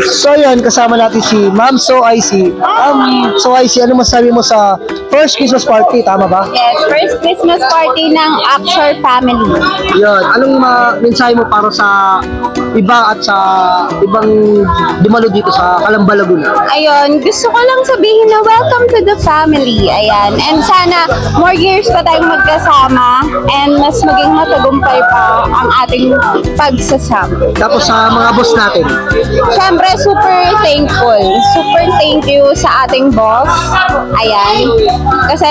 So yun, kasama natin si Ma'am So IC. So IC, ano masabi mo sa first Christmas party, tama ba? Yes, first Christmas party ng Akshar family. Yun, anong mensahe mo para sa iba at sa ibang dumalo dito sa Calamba, Laguna? Ayun, gusto ko lang sabihin na welcome to the family. Ayan, and sana more years pa tayong magkasama and mas maging matagumpay pa ang ating pagsasama. Tapos sa mga boss natin. Siyempre, super thankful. Super thank you sa ating boss. Ayan. Kasi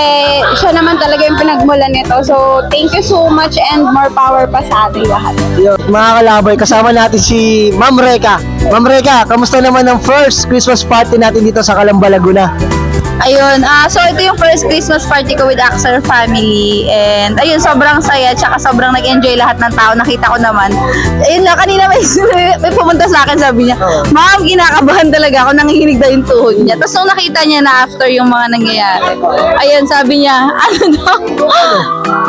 siya naman talaga yung pinagmulan nito. So, thank you so much and more power pa sa ating lahat. Yun, mga kalaboy, kasama natin si Ma'am Reka. Ma'am Reka, kamusta naman ang first Christmas party natin dito sa Calamba, Laguna? Ayun, so ito yung first Christmas party ko with Akshar family and ayun, sobrang saya tsaka sobrang nag-enjoy lahat ng tao, nakita ko naman. Ayun nga, kanina may pumunta sa akin, sabi niya, Ma'am, kinakabahan talaga ako, nanginginig daw yung tuhod niya. Tapos nung nakita niya na after yung mga nangyayari, ayun, sabi niya,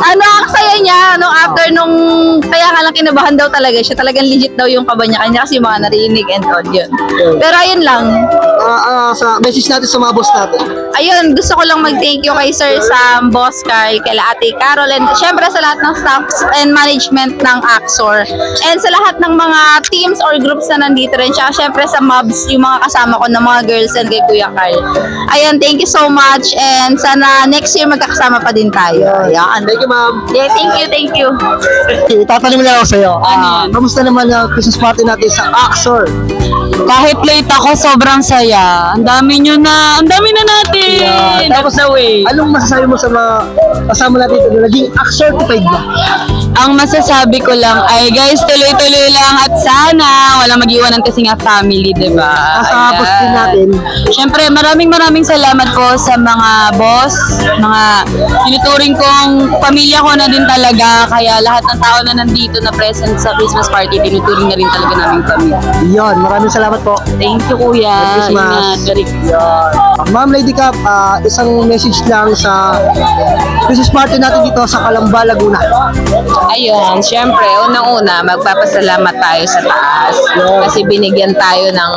ang saya niya, after nung, kaya nga lang kinabahan daw talaga siya, talagang legit daw yung kaba niya, kanya kasi yung mga narinig and all yun. Pero ayun lang. Sa message natin sa mga boss natin. Ayun, gusto ko lang mag-thank you kay Sir Sam, Boss Kai, kay Ate Carol, and syempre sa lahat ng staffs and management ng Axor. And sa lahat ng mga teams or groups na nandito rin. Tsaka syempre sa mobs, yung mga kasama ko na mga girls and kay Kuya Carl. Ayun, thank you so much and sana next year magkakasama pa din tayo. Ayan. Thank you, ma'am. Yeah, thank you. Itatanong lang ako sa'yo. Ano yan? Kamusta naman ang Christmas party natin sa Axor? Kahit late ako, sobrang saya. Ang dami na natin. Yeah. Tapos, anong masasabi mo sa mga kasama natin ito na naging certified na? Ang masasabi ko lang ay guys, tuloy-tuloy lang at sana wala mag-iwanan kasi nga family, diba? Sa boss din natin. Siyempre, maraming salamat po sa mga boss, mga tinuturing kong pamilya ko na din talaga. Kaya lahat ng tao na nandito na present sa Christmas party, tinuturing na rin talaga namin pamilya. Yun, maraming salamat po. Thank you, Kuya. Merry Christmas. Ingat. Merry Christmas. Ma'am Lady Cap, isang message lang sa Christmas party natin dito sa Calamba, Laguna. Ayun, syempre, unang-una, magpapasalamat tayo sa taas kasi binigyan tayo ng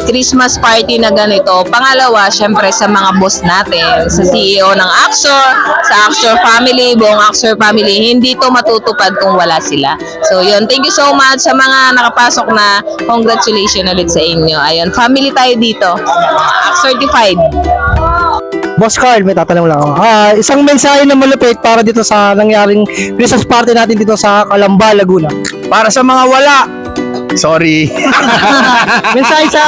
Christmas party na ganito. Pangalawa, syempre, sa mga boss natin, sa CEO ng Axor, sa Axor family, buong Axor family, hindi to matutupad kung wala sila. So, yun, thank you so much sa mga nakapasok na congratulations ulit sa inyo. Ayun, family tayo dito, certified. Boss Carl, may tatanong lang ako. Isang mensahe na malupit para dito sa nangyaring Christmas party natin dito sa Calamba, Laguna. Para sa mga wala, sorry. Mensahe sa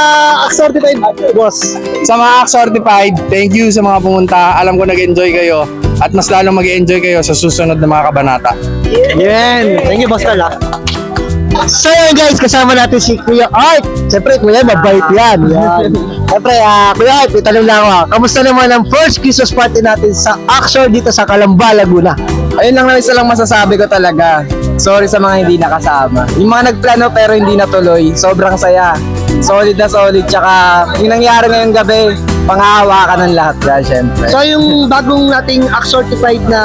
certified boss. Sa mga certified, thank you sa mga pumunta. Alam ko nag-enjoy kayo at mas lalong mag-enjoy kayo sa susunod na mga kabanata. Yan. Thank you, Boss Carl. So yun guys, kasama natin si Kuya Art. Siyempre, Kuya, mabait yan. Siyempre, Kuya Art, itanong lang ako. Kamusta naman ang first Christmas party natin sa Axor dito sa Calamba, Laguna? Ayun lang na isa lang masasabi ko talaga. Sorry sa mga hindi nakasama. Yung mga nagplano pero hindi natuloy, sobrang saya. Solid na solid. Tsaka yung nangyari ngayong gabi, panghahawakan ng lahat yan, syempre. So yung bagong nating certified na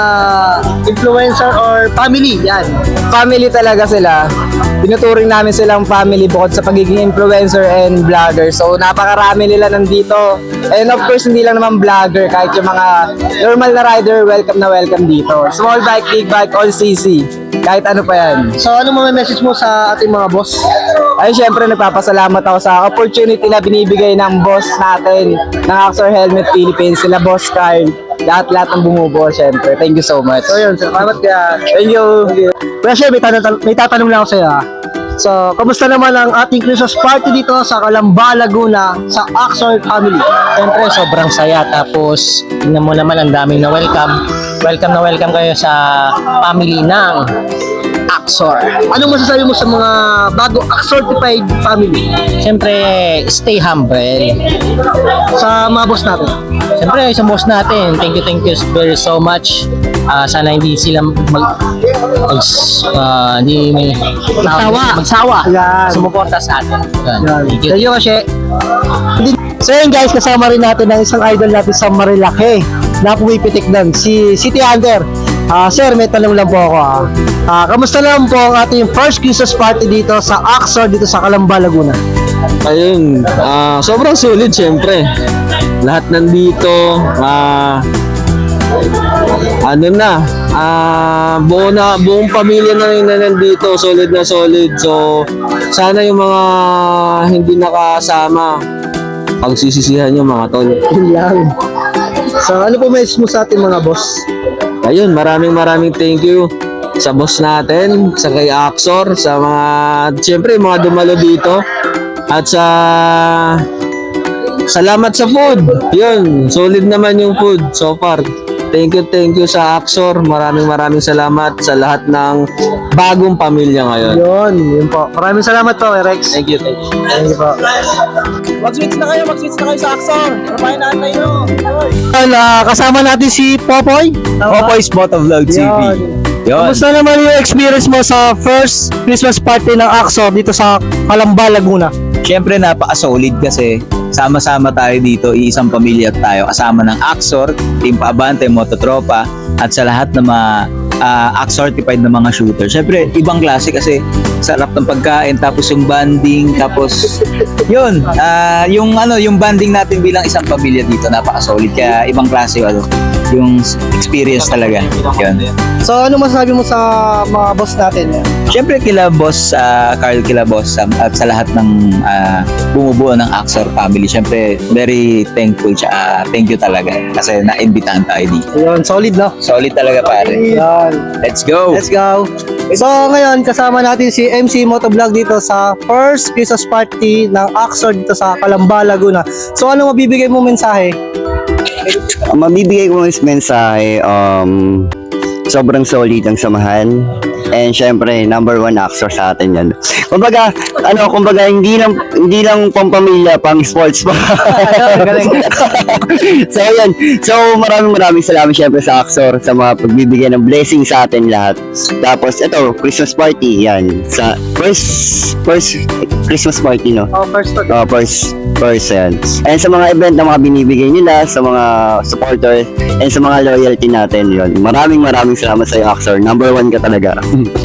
influencer or family, yan. Family talaga sila. Tinuturing namin silang family bukod sa pagiging influencer and vlogger. So napakarami nila nandito. And of course, hindi lang naman vlogger. Kahit yung mga normal na rider, welcome na welcome dito. Small bike, big bike, all CC. Kahit ano pa yan. So ano mo may message mo sa ating mga boss? Ay, syempre nagpapasalamat ako sa opportunity na binibigay ng boss natin ng Axor Helmet Philippines, sila Boss Carl. Lahat-lahat ng bumubuo, syempre. Thank you so much. So yun, salamat kaya. Thank you. Pero syempre, may tatanong lang ako sa'yo. So, kamusta naman ang ating Christmas party dito sa Calamba, Laguna sa Axor family? Siyempre, sobrang saya. Tapos, tingnan mo naman, ang daming na welcome. Welcome na welcome kayo sa family ng Axor. Anong masasabi mo sa mga bago certified family? Siyempre, stay humble. Sa mga boss natin? Siyempre, sa boss natin, thank you very so much. Sana hindi sila magsawa. Yan. Sumuporta sa atin. Yan. Thank you. Thank you kasi. So yun guys, kasama rin natin ang isang idol natin sa Marilake na pumipitik doon, si City Hunter. Sir, may tanong lang po ako. Kamusta naman po ang ating first Christmas party dito sa Axor, dito sa Calamba, Laguna? Ayun, sobrang sulit syempre. Lahat nandito, buong pamilya na rin na nandito, solid na solid. So, sana yung mga hindi nakasama, pagsisisihan yung mga tol. Yun lang. So, ano po message mo sa ating mga boss? Ayun, maraming thank you sa boss natin, sa kay Axor, sa mga, siyempre, mga dumalo dito. At salamat sa food. Yun, solid naman yung food so far. Thank you sa Axor. Maraming salamat sa lahat ng bagong pamilya ngayon. Yun po. Maraming salamat po, Rex. Thank you. Thank you po. Mag-switch na kayo sa Axor. Trabahin natin kayo. Kasama natin si Popoy. Popoy's Motovlog TV. Yun. Kamusta naman yung experience mo sa first Christmas party ng Axor dito sa Calamba, Laguna? Siyempre napaka-solid kasi sama-sama tayo dito, iisang pamilya tayo kasama ng Axor, Team Paabante, Mototropa at sa lahat ng mga Axor-certified na mga shooter. Siyempre, ibang klase kasi sarap ng pagkain, tapos yung banding, tapos yun, yung banding natin bilang isang pamilya dito, napaka-solid. Kaya ibang klase yung experience talaga. Yun. So, ano masasabi mo sa mga boss natin? Siyempre kila Boss Carl, kila Boss Sam, at sa lahat ng bumubuo ng Axor family. Siyempre very thankful siya. Thank you talaga kasi naimbitahan tayo dito. Ayun, solid no? Solid talaga pare. Yan. Let's go! Let's go. So, ngayon, kasama natin si MC Motovlog dito sa first Christmas party ng Axor dito sa Calamba, Laguna. So, ano mabibigay mo mensahe? Mabibigay ko mas mensahe, sobrang solid ang samahan. And syempre, number 1 Axor sa atin yan. Kumbaga, hindi lang pampamilya, pang sports pa. So, yan. So, maraming salamat syempre sa Axor sa mga pagbibigay ng blessing sa atin lahat. Tapos, ito, Christmas party, yan. Sa first Christmas party, no? First yan. And sa mga event na mga binibigay nila, sa mga supporters, and sa mga loyalty natin, yun. Maraming salamat sa iyo, Axor. Number 1 ka talaga.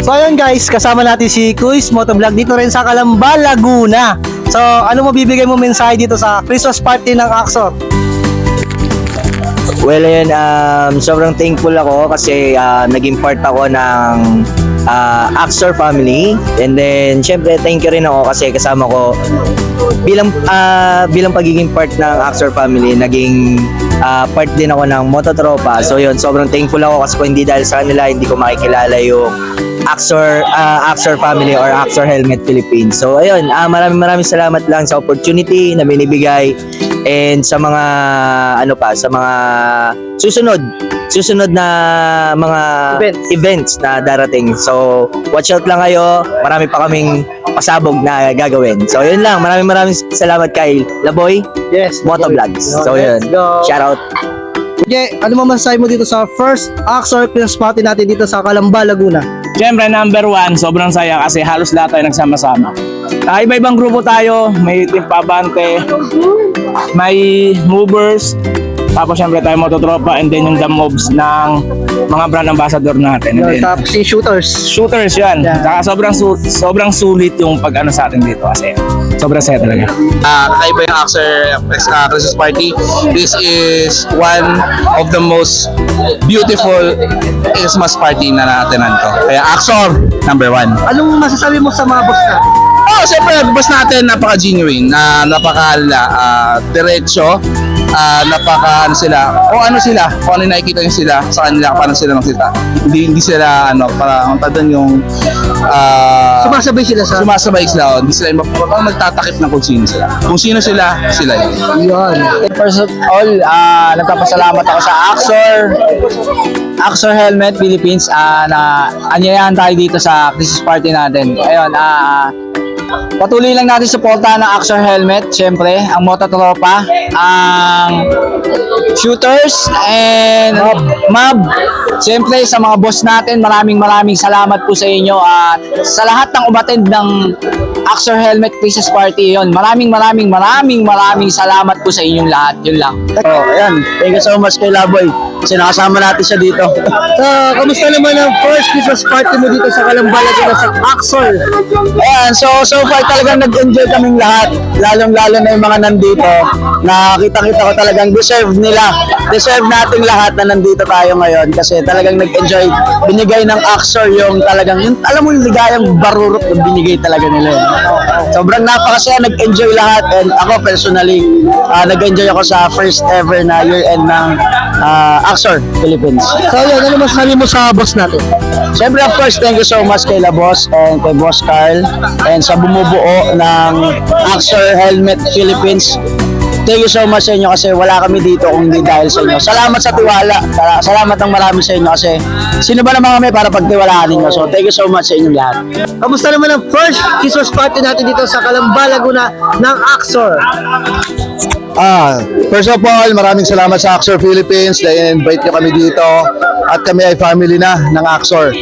So, ayun guys, kasama natin si Kuis Motovlog dito rin sa Calamba, Laguna. So, ano mabibigay mo mensahe dito sa Christmas party ng Axor? Well, ayun, sobrang thankful ako kasi naging part ako ng Axor family. And then, syempre, thank you rin ako kasi kasama ko bilang pagiging part ng Axor family, naging part din ako ng Mototropa. So yun, sobrang thankful ako kasi kung hindi dahil sa kanila, hindi ko makikilala yung Axor family or Axor Helmet Philippines. So ayun, maraming salamat lang sa opportunity na binibigay and sa mga sa mga susunod na mga events na darating. So watch out lang kayo. Marami pa kaming pasabog na gagawin. So yun lang, maraming salamat kay Laboy Motovlogs. So yun, shout out. Okay, ano masasabi mo dito sa first Axor Christmas party natin dito sa Calamba, Laguna? Siyempre, number 1, sobrang saya kasi halos lahat tayo nagsama-sama. Iba-ibang grupo tayo, may Team Paabante, may Movers, tapos siyempre tayo Mototropa, and then yung The Mobs ng mga brand ambassador natin. And then, Tapos si Shooters. shooters yan. Saka sobrang sulit yung pag-ano sa atin dito kasi sobrang saya talaga. Kakaiba yung Axor Christmas party. This is one of the most beautiful Christmas party na natin to. Kaya Axor, number 1. Anong masasabi mo sa mga boss natin? Siyempre, boss natin, napaka-genuine, diretso, kung ano nakikita nyo sila sa kanila, paano sila magsalita. Hindi sila, parang yung sumasabay sila, hindi sila magtatakip ng kung sino sila. Kung sino sila yun. First of all, nagpapasalamat ako sa Axor Helmet Philippines na anyayahan tayo dito sa Christmas party natin. Ayun, patuloy lang natin suportahan ng Axor Helmet, syempre, ang Mototropa, ang Shooters, and Mob. Syempre, sa mga boss natin, maraming salamat po sa inyo. Sa lahat ng umattend ng Axor Helmet Christmas Party, yun. Maraming salamat po sa inyong lahat. Yun lang. Ayan, thank you so much kay Laboy. kasi nakasama natin siya dito. So, kamusta naman ang first Christmas party mo dito sa Calamba, Laguna sa Axor? Ayan, so far talagang nag-enjoy kaming lahat. Lalong-lalo na yung mga nandito. Nakita-kita ko talagang deserve nating lahat na nandito tayo ngayon kasi talagang nag-enjoy. Binigay ng Axor yung talagang, yung, alam mo yung ligayang barurot na binigay talaga nila. Sobrang napakasaya, nag-enjoy lahat. And ako personally, nag-enjoy ako sa first ever na year-end ng Axor Philippines. So, yun, ano masasabi mo sa boss natin? Siyempre, of course, thank you so much kay La Boss and kay Boss Carl and sa bumubuo ng Axor Helmet Philippines. Thank you so much sa inyo kasi wala kami dito kung hindi dahil sa inyo. Salamat sa tiwala. Salamat ng marami sa inyo kasi sino ba naman kami para pagtiwalaan ninyo. So, thank you so much sa inyong lahat. Kamusta naman ang first Christmas party natin dito sa Calamba, Laguna ng Axor? First of all, maraming salamat sa Axor Philippines na invite nyo kami dito at kami ay family na ng Axor.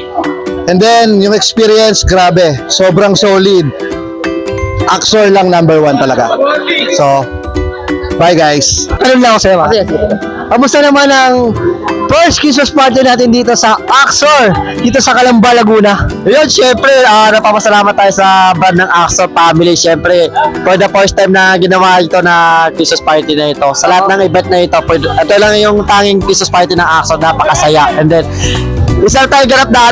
And then, yung experience, grabe, sobrang solid. Axor lang number 1 talaga. So, bye guys. Ano lang ako sa'yo, ma? Kamusta naman ang first Christmas party natin dito sa Axor, dito sa Calamba, Laguna? Yun, syempre, napapasalamat tayo sa band ng Axor family. Syempre, for the first time na ginawa ito na Christmas party na ito. Sa lahat ng event na ito, ito lang yung tanging Christmas party ng Axor, napakasaya. And then, isang tayo ganap na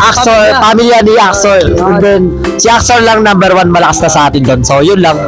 Axor, pamilya ni Axor. And then, si Axor lang number 1 malakas na sa atin doon. So, yun lang.